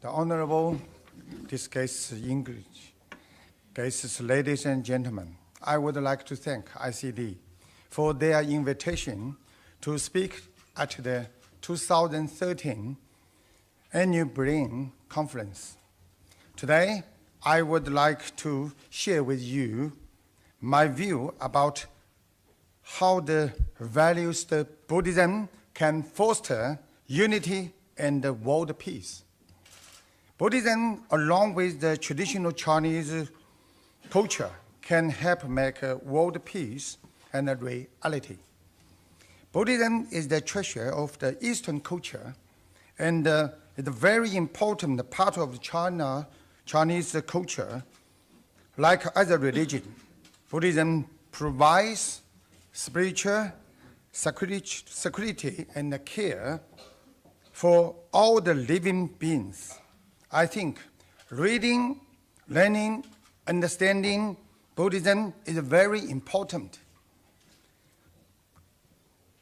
The Honorable discussed English guests, ladies and gentlemen, I would like to thank ICD for their invitation to speak at the 2013 Annual Brain Conference. Today, I would like to share with you my view about how the values of Buddhism can foster unity and world peace. Buddhism, along with the traditional Chinese culture, can help make world peace and a reality. Buddhism is the treasure of the Eastern culture and is a very important part of Chinese culture. Like other religions, Buddhism provides spiritual security and care for all the living beings. I think reading, learning, understanding Buddhism is very important,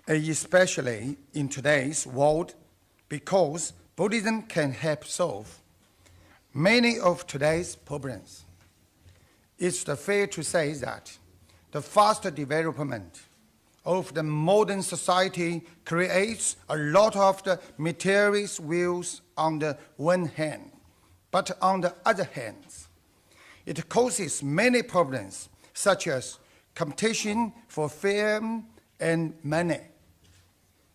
especially in today's world, because Buddhism can help solve many of today's problems. It's fair to say that the fast development of the modern society creates a lot of the materialist views on the one hand, but on the other hand, it causes many problems such as competition for fame and money.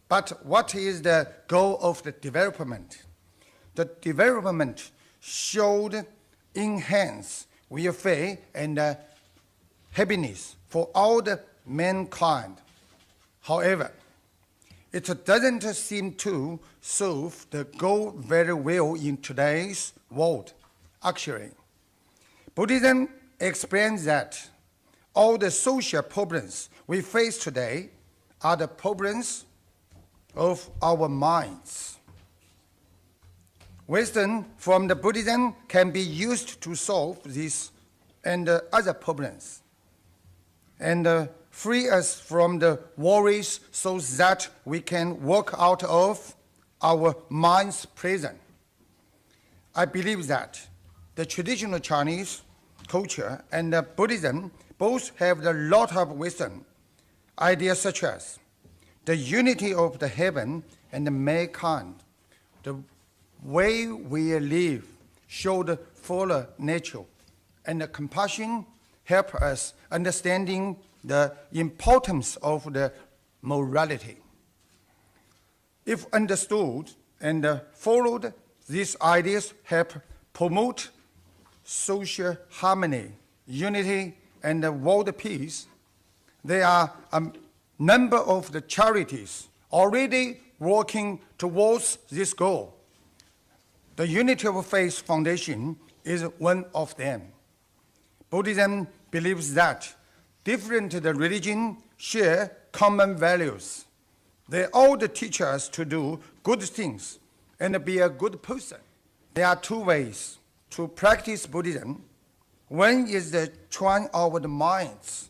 But what is the goal of the development? The development should enhance welfare and happiness for all the mankind. However, it doesn't seem to solve the goal very well in today's world. Actually, Buddhism explains that all the social problems we face today are the problems of our minds. Wisdom from the Buddhism can be used to solve these and other problems and free us from the worries so that we can walk out of our mind's prison. I believe that the traditional Chinese culture and Buddhism both have a lot of wisdom, ideas such as the unity of the heaven and the mankind, the way we live should follow nature, and the compassion help us understanding the importance of the morality. If understood and followed, these ideas help promote social harmony, unity, and world peace. There are a number of the charities already working towards this goal. The Unity of Faith Foundation is one of them. Buddhism believes that different religions share common values. They all teach us to do good things and be a good person. There are two ways to practice Buddhism. One is to train our minds.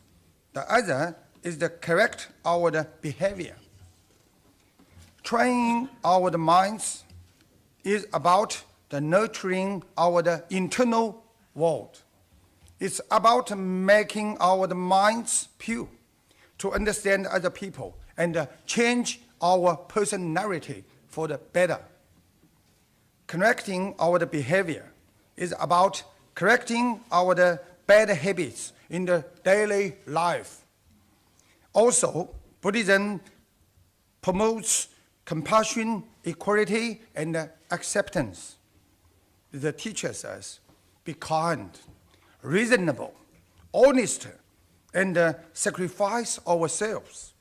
The other is to correct our behavior. Training our minds is about the nurturing our internal world. It's about making our minds pure to understand other people and change our personality for the better. Correcting our behavior is about correcting our bad habits in the daily life. Also, Buddhism promotes compassion, equality, and acceptance. It teaches us be kind, reasonable, honest, and sacrifice ourselves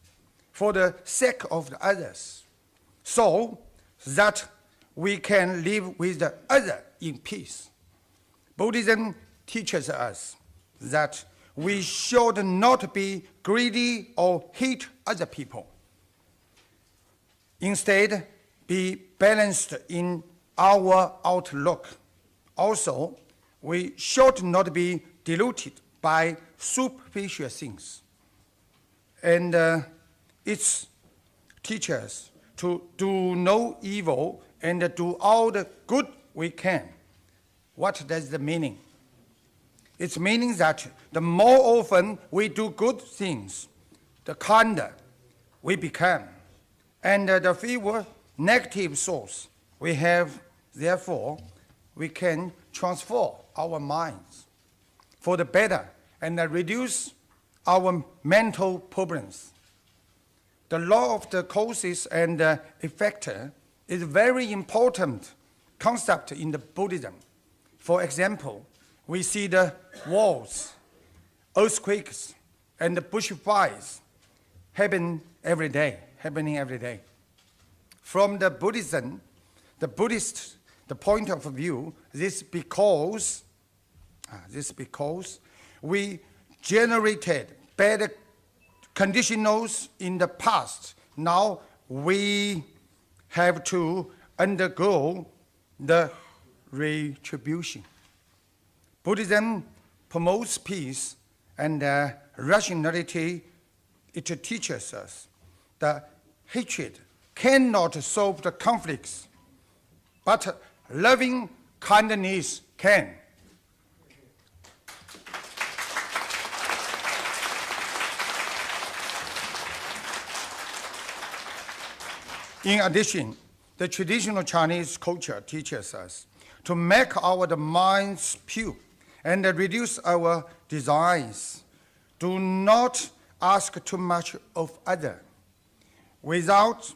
for the sake of the others, so that we can live with the other in peace. Buddhism teaches us that we should not be greedy or hate other people. Instead, be balanced in our outlook. Also, we should not be deluded by superficial things. And it teaches us to do no evil and do all the good we can. What does the meaning? It's meaning that the more often we do good things, the kinder we become, and the fewer negative thoughts we have. Therefore, we can transform our minds for the better and reduce our mental problems. The law of the causes and effect is a very important concept in the Buddhism. For example, we see the wars, earthquakes, and the bushfires happening every day. From the Buddhist point of view, this because we generated bad conditions in the past. Now we have to undergo the retribution. Buddhism promotes peace and rationality. It teaches us that hatred cannot solve the conflicts, but loving kindness can. In addition, the traditional Chinese culture teaches us to make our minds pure and reduce our desires. Do not ask too much of others. Without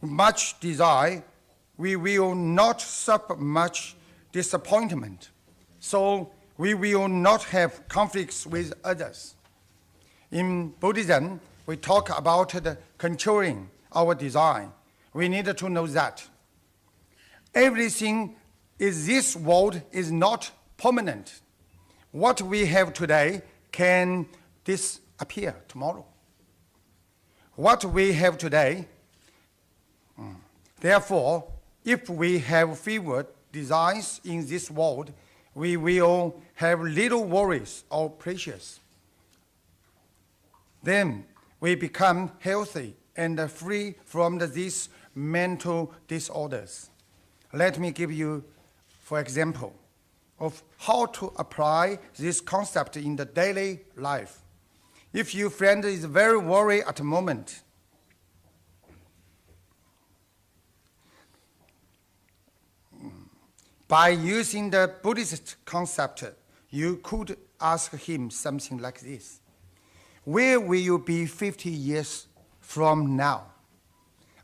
much desire, we will not suffer much disappointment, so we will not have conflicts with others. In Buddhism, we talk about the controlling our desire. We need to know that everything in this world is not permanent. What we have today can disappear tomorrow. What we have today, therefore, if we have fewer desires in this world, we will have little worries or pressures. Then we become healthy and free from these mental disorders. Let me give you, for example, of how to apply this concept in the daily life. If your friend is very worried at the moment, by using the Buddhist concept, you could ask him something like this: where will you be 50 years from now?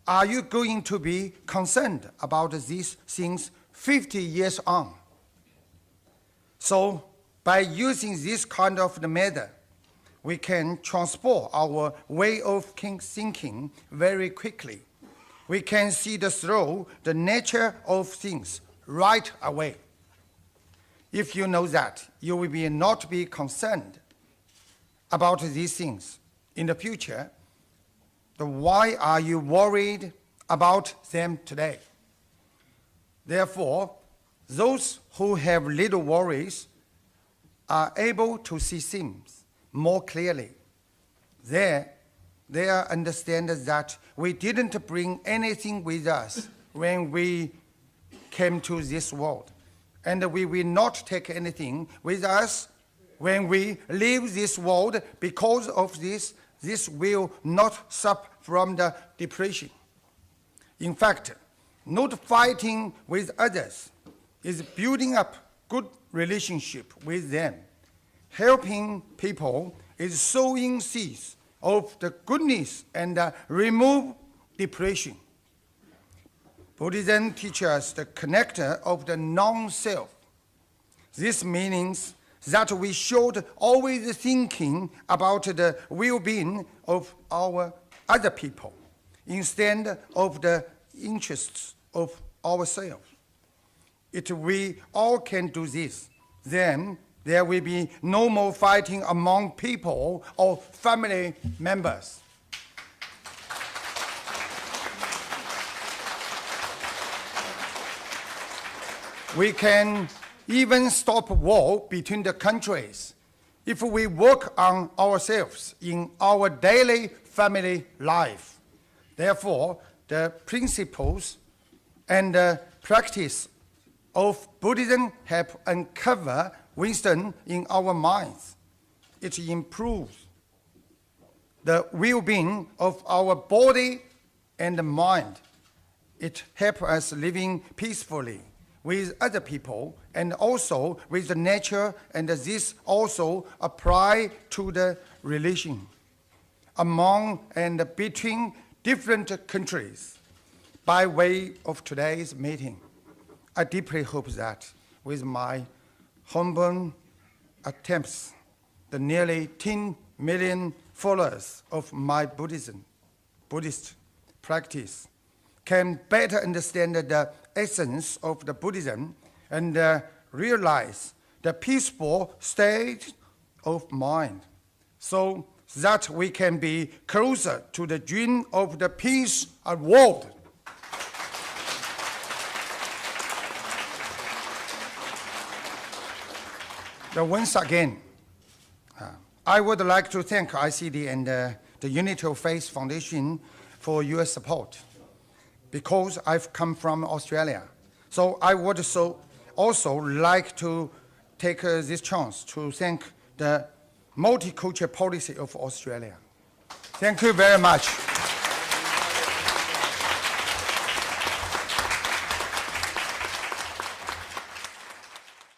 Are you going to be concerned about these things 50 years on? So, by using this kind of the method, we can transform our way of thinking very quickly. We can see through the nature of things right away. If you know that, you will not be concerned about these things in the future. Then why are you worried about them today? Therefore, those who have little worries are able to see things more clearly. They understand that we didn't bring anything with us when we came to this world, and we will not take anything with us when we leave this world. Because of this will not suffer from the depression. In fact, not fighting with others is building up good relationship with them. Helping people is sowing seeds of the goodness and remove depression. Buddhism teaches us the connector of the non-self. This means that we should always thinking about the well-being of our other people instead of the interests of ourselves. If we all can do this, then there will be no more fighting among people or family members. We can even stop war between the countries if we work on ourselves in our daily family life. Therefore, the principles and practice of Buddhism help uncover wisdom in our minds. It improves the well-being of our body and mind. It helps us living peacefully with other people and also with the nature, and this also apply to the relation among and between different countries. By way of today's meeting, I deeply hope that with my humble attempts, the nearly 10 million followers of my Buddhist practice can better understand the essence of the Buddhism and realize the peaceful state of mind, so that we can be closer to the dream of the peace of the world. Once again, I would like to thank ICD and the Unity of Faith Foundation for your support, because I've come from Australia. So I would also like to take this chance to thank the multicultural policy of Australia. Thank you very much.